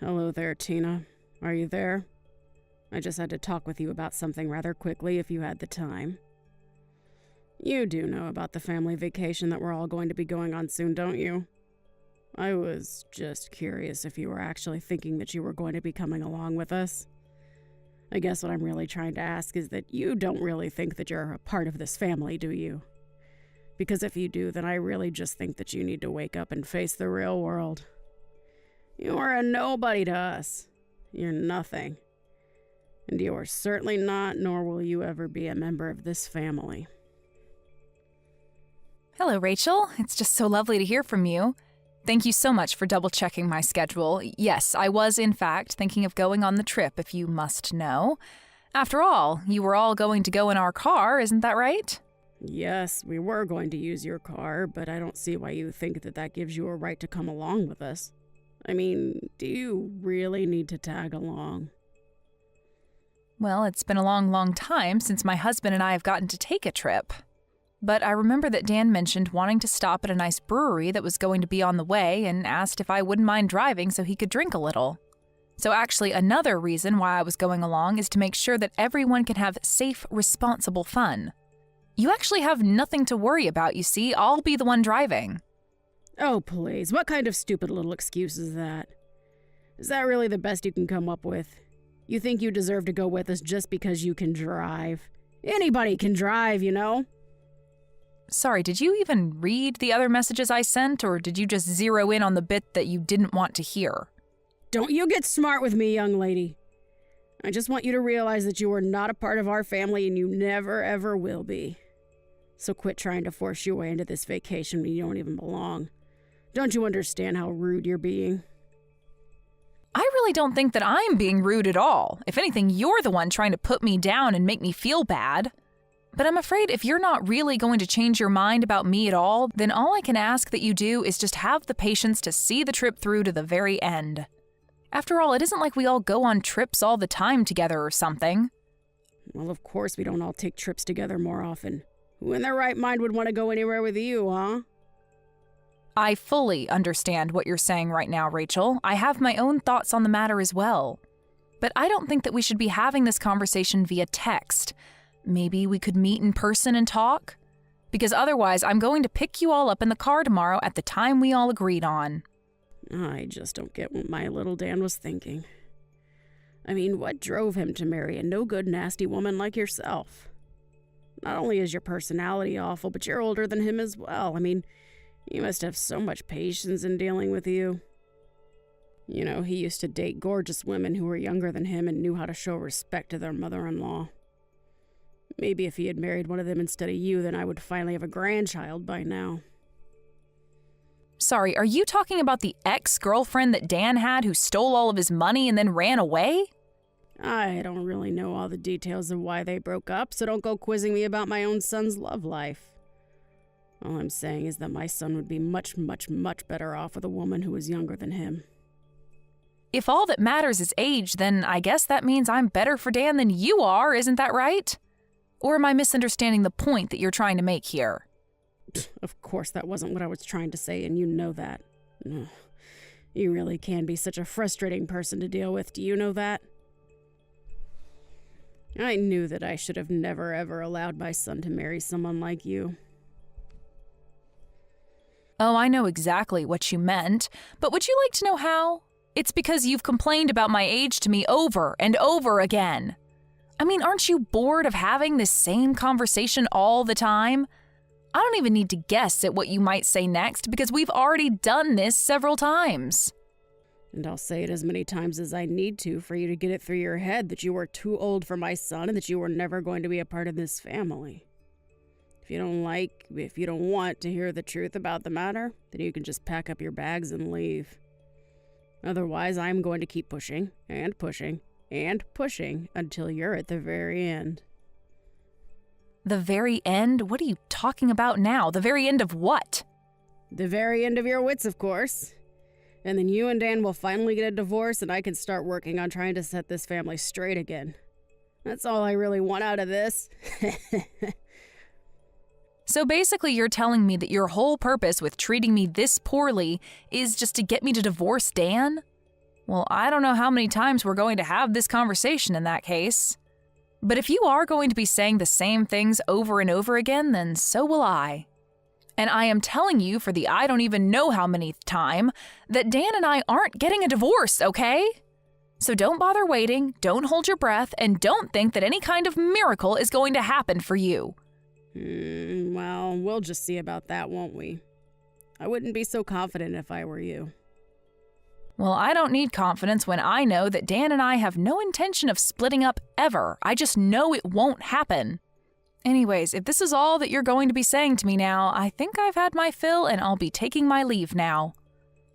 Hello there, Tina. Are you there? I just had to talk with you about something rather quickly if you had the time. You do know about the family vacation that we're all going to be going on soon, don't you? I was just curious if you were actually thinking that you were going to be coming along with us. I guess what I'm really trying to ask is that you don't really think that you're a part of this family, do you? Because if you do, then I really just think that you need to wake up and face the real world. You are a nobody to us. You're nothing. And you are certainly not, nor will you ever be a member of this family. Hello, Rachel. It's just so lovely to hear from you. Thank you so much for double-checking my schedule. Yes, I was, in fact, thinking of going on the trip, if you must know. After all, you were all going to go in our car, isn't that right? Yes, we were going to use your car, but I don't see why you think that that gives you a right to come along with us. I mean, do you really need to tag along? Well, it's been a long, long time since my husband and I have gotten to take a trip. But I remember that Dan mentioned wanting to stop at a nice brewery that was going to be on the way and asked if I wouldn't mind driving so he could drink a little. So actually, another reason why I was going along is to make sure that everyone can have safe, responsible fun. You actually have nothing to worry about, you see. I'll be the one driving. Oh, please. What kind of stupid little excuse is that? Is that really the best you can come up with? You think you deserve to go with us just because you can drive? Anybody can drive, you know? Sorry, did you even read the other messages I sent, or did you just zero in on the bit that you didn't want to hear? Don't you get smart with me, young lady. I just want you to realize that you are not a part of our family and you never, ever will be. So quit trying to force your way into this vacation when you don't even belong. Don't you understand how rude you're being? I really don't think that I'm being rude at all. If anything, you're the one trying to put me down and make me feel bad. But I'm afraid if you're not really going to change your mind about me at all, then all I can ask that you do is just have the patience to see the trip through to the very end. After all, it isn't like we all go on trips all the time together or something. Well, of course we don't all take trips together more often. Who in their right mind would want to go anywhere with you, huh? I fully understand what you're saying right now, Rachel. I have my own thoughts on the matter as well. But I don't think that we should be having this conversation via text. Maybe we could meet in person and talk? Because otherwise, I'm going to pick you all up in the car tomorrow at the time we all agreed on. I just don't get what my little Dan was thinking. I mean, what drove him to marry a no-good, nasty woman like yourself? Not only is your personality awful, but you're older than him as well. I mean, he must have so much patience in dealing with you. You know, he used to date gorgeous women who were younger than him and knew how to show respect to their mother-in-law. Maybe if he had married one of them instead of you, then I would finally have a grandchild by now. Sorry, are you talking about the ex-girlfriend that Dan had who stole all of his money and then ran away? I don't really know all the details of why they broke up, so don't go quizzing me about my own son's love life. All I'm saying is that my son would be much, much, much better off with a woman who was younger than him. If all that matters is age, then I guess that means I'm better for Dan than you are, isn't that right? Or am I misunderstanding the point that you're trying to make here? Of course that wasn't what I was trying to say, and you know that. Ugh. You really can be such a frustrating person to deal with, do you know that? I knew that I should have never ever allowed my son to marry someone like you. Oh, I know exactly what you meant, but would you like to know how? It's because you've complained about my age to me over and over again. I mean, aren't you bored of having this same conversation all the time? I don't even need to guess at what you might say next because we've already done this several times. And I'll say it as many times as I need to for you to get it through your head that you were too old for my son and that you were never going to be a part of this family. If you don't want to hear the truth about the matter, then you can just pack up your bags and leave. Otherwise, I'm going to keep pushing and pushing and pushing until you're at the very end. The very end? What are you talking about now? The very end of what? The very end of your wits, of course. And then you and Dan will finally get a divorce and I can start working on trying to set this family straight again. That's all I really want out of this. So basically you're telling me that your whole purpose with treating me this poorly is just to get me to divorce Dan? Well, I don't know how many times we're going to have this conversation in that case. But if you are going to be saying the same things over and over again, then so will I. And I am telling you for the I don't even know how many time that Dan and I aren't getting a divorce, okay? So don't bother waiting, don't hold your breath, and don't think that any kind of miracle is going to happen for you. Well, we'll just see about that, won't we? I wouldn't be so confident if I were you. Well, I don't need confidence when I know that Dan and I have no intention of splitting up ever. I just know it won't happen. Anyways, if this is all that you're going to be saying to me now, I think I've had my fill and I'll be taking my leave now.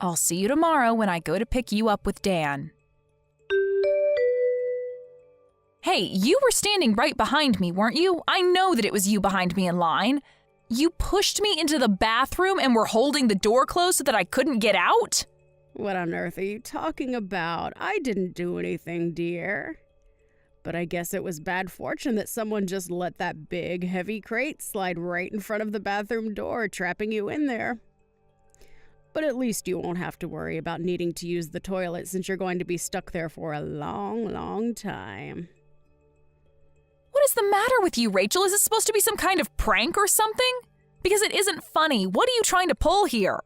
I'll see you tomorrow when I go to pick you up with Dan. Hey, you were standing right behind me, weren't you? I know that it was you behind me in line. You pushed me into the bathroom and were holding the door closed so that I couldn't get out? What on earth are you talking about? I didn't do anything, dear. But I guess it was bad fortune that someone just let that big, heavy crate slide right in front of the bathroom door, trapping you in there. But at least you won't have to worry about needing to use the toilet since you're going to be stuck there for a long, long time. What is the matter with you, Rachel? Is this supposed to be some kind of prank or something? Because it isn't funny. What are you trying to pull here?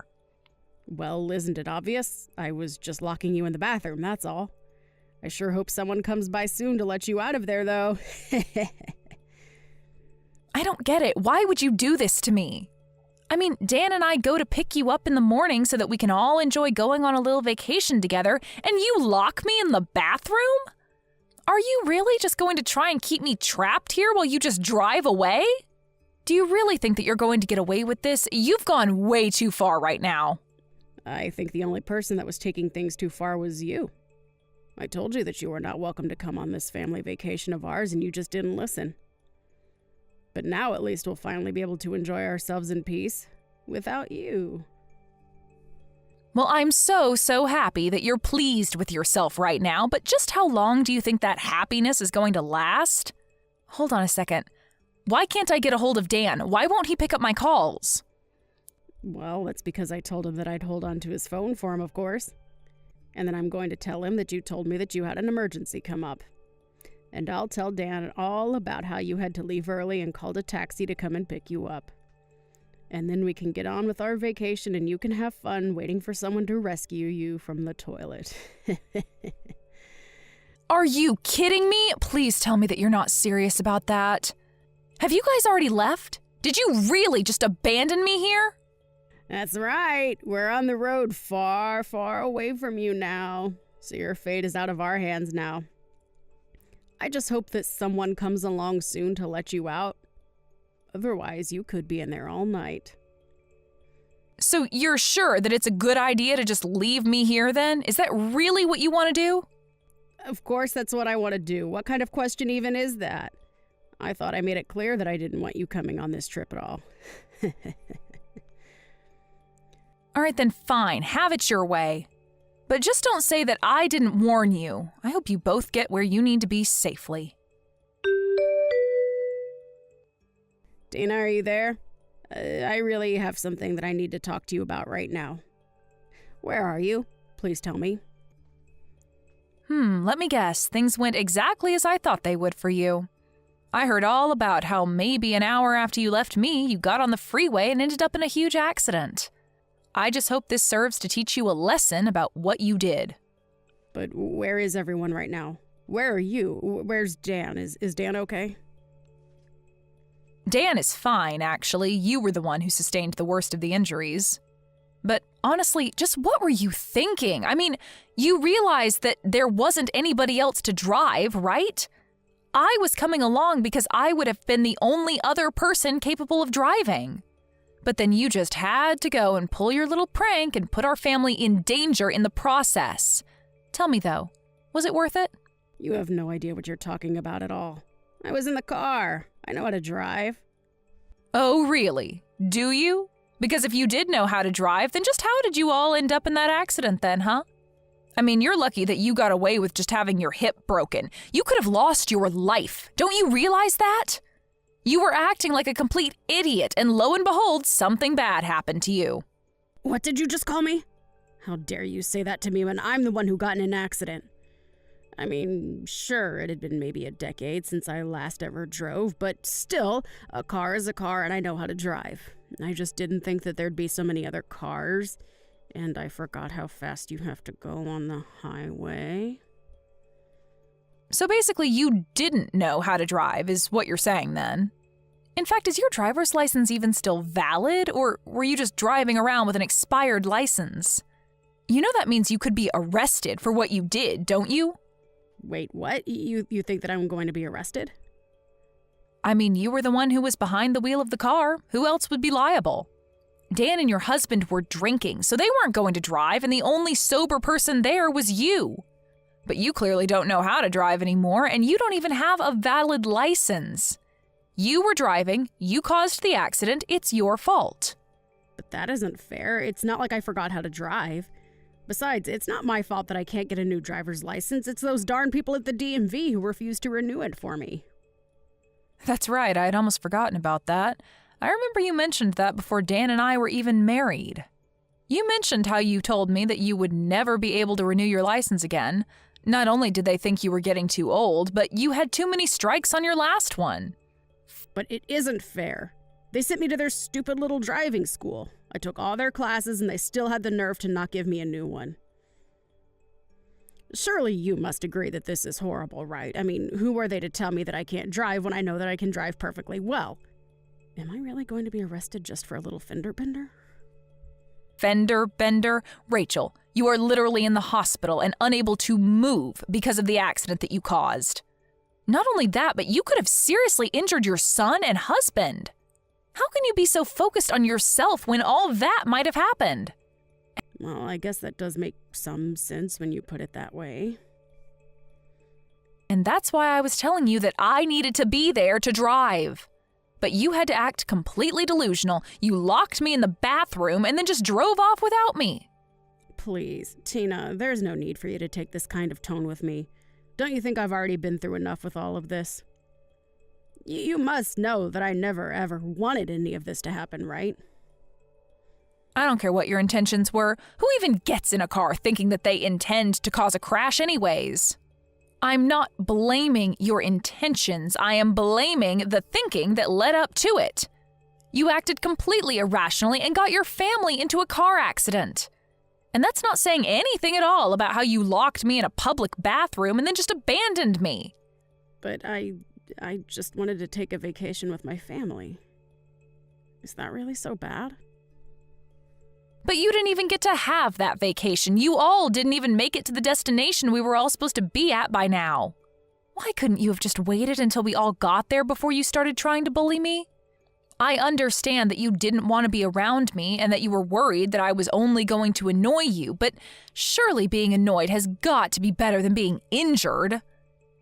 Well, isn't it obvious? I was just locking you in the bathroom, that's all. I sure hope someone comes by soon to let you out of there, though. I don't get it. Why would you do this to me? I mean, Dan and I go to pick you up in the morning so that we can all enjoy going on a little vacation together, and you lock me in the bathroom? Are you really just going to try and keep me trapped here while you just drive away? Do you really think that you're going to get away with this? You've gone way too far right now. I think the only person that was taking things too far was you. I told you that you were not welcome to come on this family vacation of ours, and you just didn't listen. But now at least we'll finally be able to enjoy ourselves in peace without you. Well, I'm so happy that you're pleased with yourself right now, but just how long do you think that happiness is going to last? Hold on a second. Why can't I get a hold of Dan? Why won't he pick up my calls? Well, that's because I told him that I'd hold on to his phone for him, of course. And then I'm going to tell him that you told me that you had an emergency come up. And I'll tell Dan all about how you had to leave early and called a taxi to come and pick you up. And then we can get on with our vacation and you can have fun waiting for someone to rescue you from the toilet. Are you kidding me? Please tell me that you're not serious about that. Have you guys already left? Did you really just abandon me here? That's right. We're on the road far, far away from you now. So your fate is out of our hands now. I just hope that someone comes along soon to let you out. Otherwise, you could be in there all night. So you're sure that it's a good idea to just leave me here then? Is that really what you want to do? Of course, that's what I want to do. What kind of question even is that? I thought I made it clear that I didn't want you coming on this trip at all. All right, then fine. Have it your way. But just don't say that I didn't warn you. I hope you both get where you need to be safely. Dana, are you there? I really have something that I need to talk to you about right now. Where are you? Please tell me. Let me guess. Things went exactly as I thought they would for you. I heard all about how maybe an hour after you left me, you got on the freeway and ended up in a huge accident. I just hope this serves to teach you a lesson about what you did. But where is everyone right now? Where are you? Where's Dan? Is Dan okay? Dan is fine, actually. You were the one who sustained the worst of the injuries. But honestly, just what were you thinking? I mean, you realized that there wasn't anybody else to drive, right? I was coming along because I would have been the only other person capable of driving. But then you just had to go and pull your little prank and put our family in danger in the process. Tell me, though, was it worth it? You have no idea what you're talking about at all. I was in the car. I know how to drive. Oh, really? Do you? Because if you did know how to drive, then just how did you all end up in that accident then, huh? I mean, you're lucky that you got away with just having your hip broken. You could have lost your life. Don't you realize that? You were acting like a complete idiot, and lo and behold, something bad happened to you. What did you just call me? How dare you say that to me when I'm the one who got in an accident? I mean, sure, it had been maybe a decade since I last ever drove, but still, a car is a car and I know how to drive. I just didn't think that there'd be so many other cars, and I forgot how fast you have to go on the highway. So basically, you didn't know how to drive, is what you're saying then. In fact, is your driver's license even still valid, or were you just driving around with an expired license? You know that means you could be arrested for what you did, don't you? Wait, what? You think that I'm going to be arrested? I mean, you were the one who was behind the wheel of the car. Who else would be liable? Dan and your husband were drinking, so they weren't going to drive, and the only sober person there was you. But you clearly don't know how to drive anymore, and you don't even have a valid license. You were driving, you caused the accident, it's your fault. But that isn't fair. It's not like I forgot how to drive. Besides, it's not my fault that I can't get a new driver's license. It's those darn people at the DMV who refuse to renew it for me. That's right, I had almost forgotten about that. I remember you mentioned that before Dan and I were even married. You mentioned how you told me that you would never be able to renew your license again. Not only did they think you were getting too old, but you had too many strikes on your last one. But it isn't fair. They sent me to their stupid little driving school. I took all their classes and they still had the nerve to not give me a new one. Surely you must agree that this is horrible, right? I mean, who are they to tell me that I can't drive when I know that I can drive perfectly well? Am I really going to be arrested just for a little fender bender? Fender bender? Rachel, you are literally in the hospital and unable to move because of the accident that you caused. Not only that, but you could have seriously injured your son and husband. How can you be so focused on yourself when all that might have happened? Well, I guess that does make some sense when you put it that way. And that's why I was telling you that I needed to be there to drive. But you had to act completely delusional. You locked me in the bathroom and then just drove off without me. Please, Tina, there's no need for you to take this kind of tone with me. Don't you think I've already been through enough with all of this? You must know that I never ever wanted any of this to happen, right? I don't care what your intentions were. Who even gets in a car thinking that they intend to cause a crash anyways? I'm not blaming your intentions. I am blaming the thinking that led up to it. You acted completely irrationally and got your family into a car accident. And that's not saying anything at all about how you locked me in a public bathroom and then just abandoned me. But I just wanted to take a vacation with my family. Is that really so bad? But you didn't even get to have that vacation. You all didn't even make it to the destination we were all supposed to be at by now. Why couldn't you have just waited until we all got there before you started trying to bully me? I understand that you didn't want to be around me and that you were worried that I was only going to annoy you, but surely being annoyed has got to be better than being injured.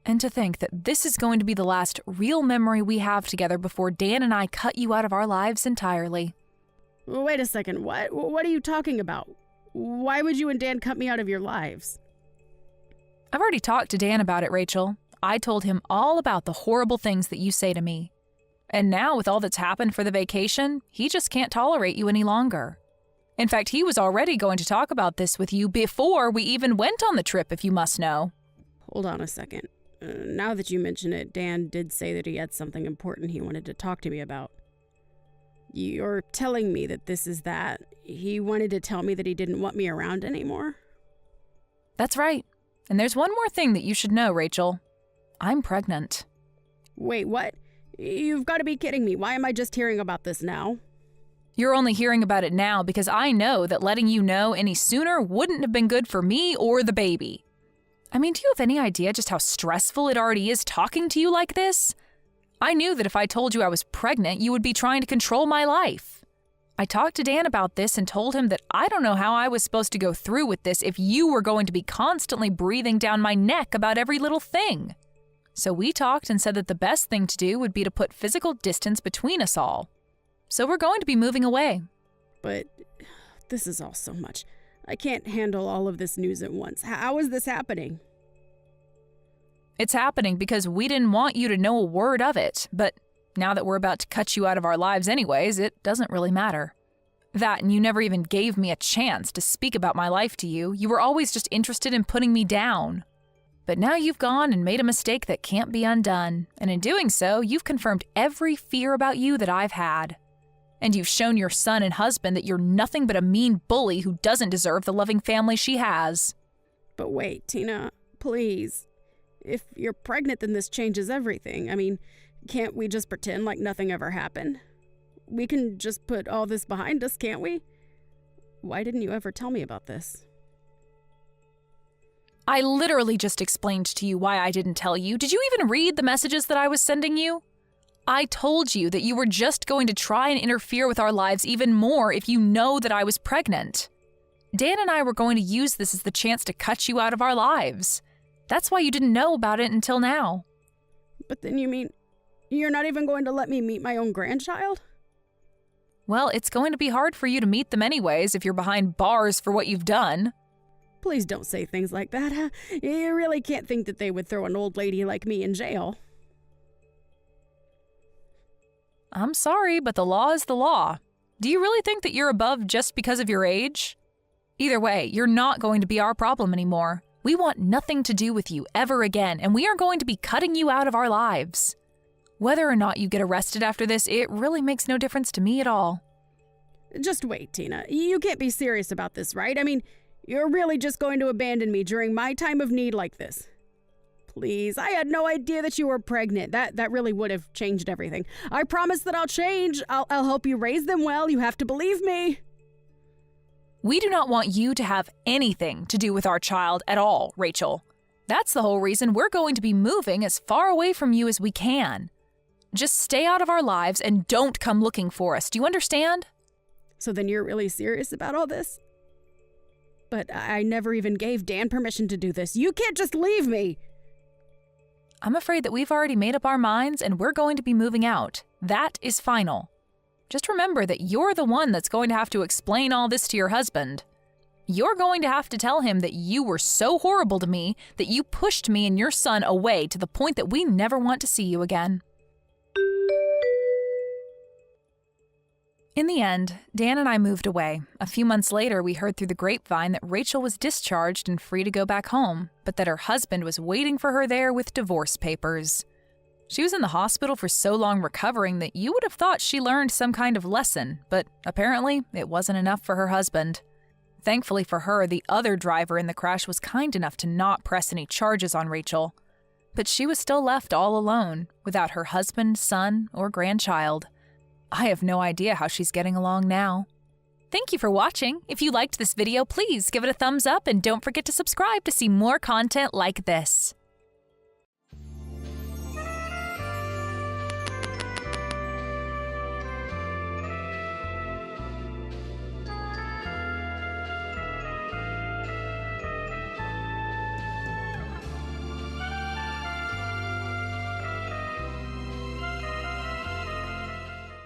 And to think that this is going to be the last real memory we have together before Dan and I cut you out of our lives entirely. Wait a second, what are you talking about? Why would you and Dan cut me out of your lives? I've already talked to Dan about it, Rachel. I told him all about the horrible things that you say to me. And now, with all that's happened for the vacation, he just can't tolerate you any longer. In fact, he was already going to talk about this with you before we even went on the trip, if you must know. Hold on a second. Now that you mention it, Dan did say that he had something important he wanted to talk to me about. You're telling me that this is that? He wanted to tell me that he didn't want me around anymore? That's right. And there's one more thing that you should know, Rachel. I'm pregnant. Wait, what? You've got to be kidding me. Why am I just hearing about this now? You're only hearing about it now because I know that letting you know any sooner wouldn't have been good for me or the baby. I mean, do you have any idea just how stressful it already is talking to you like this? I knew that if I told you I was pregnant, you would be trying to control my life. I talked to Dan about this and told him that I don't know how I was supposed to go through with this if you were going to be constantly breathing down my neck about every little thing. So we talked and said that the best thing to do would be to put physical distance between us all. So we're going to be moving away. But this is all so much. I can't handle all of this news at once. How is this happening? It's happening because we didn't want you to know a word of it, but now that we're about to cut you out of our lives anyways, it doesn't really matter. That, and you never even gave me a chance to speak about my life to you. You were always just interested in putting me down. But now you've gone and made a mistake that can't be undone. And in doing so, you've confirmed every fear about you that I've had. And you've shown your son and husband that you're nothing but a mean bully who doesn't deserve the loving family she has. But wait, Tina, please. If you're pregnant, then this changes everything. I mean, can't we just pretend like nothing ever happened? We can just put all this behind us, can't we? Why didn't you ever tell me about this? I literally just explained to you why I didn't tell you. Did you even read the messages that I was sending you? I told you that you were just going to try and interfere with our lives even more if you know that I was pregnant. Dan and I were going to use this as the chance to cut you out of our lives. That's why you didn't know about it until now. But then you mean you're not even going to let me meet my own grandchild? Well, it's going to be hard for you to meet them anyways if you're behind bars for what you've done. Please don't say things like that. Huh? You really can't think that they would throw an old lady like me in jail. I'm sorry, but the law is the law. Do you really think that you're above just because of your age? Either way, you're not going to be our problem anymore. We want nothing to do with you ever again, and we are going to be cutting you out of our lives. Whether or not you get arrested after this, it really makes no difference to me at all. Just wait, Tina. You can't be serious about this, right? I mean, you're really just going to abandon me during my time of need like this. Please, I had no idea that you were pregnant. That really would have changed everything. I promise that I'll change. I'll help you raise them well. You have to believe me. We do not want you to have anything to do with our child at all, Rachel. That's the whole reason we're going to be moving as far away from you as we can. Just stay out of our lives and don't come looking for us. Do you understand? So then you're really serious about all this? But I never even gave Dan permission to do this. You can't just leave me. I'm afraid that we've already made up our minds and we're going to be moving out. That is final. Just remember that you're the one that's going to have to explain all this to your husband. You're going to have to tell him that you were so horrible to me that you pushed me and your son away to the point that we never want to see you again. In the end, Dan and I moved away. A few months later, we heard through the grapevine that Rachel was discharged and free to go back home, but that her husband was waiting for her there with divorce papers. She was in the hospital for so long recovering that you would have thought she learned some kind of lesson, but apparently it wasn't enough for her husband. Thankfully for her, the other driver in the crash was kind enough to not press any charges on Rachel. But she was still left all alone, without her husband, son, or grandchild. I have no idea how she's getting along now. Thank you for watching. If you liked this video, please give it a thumbs up and don't forget to subscribe to see more content like this.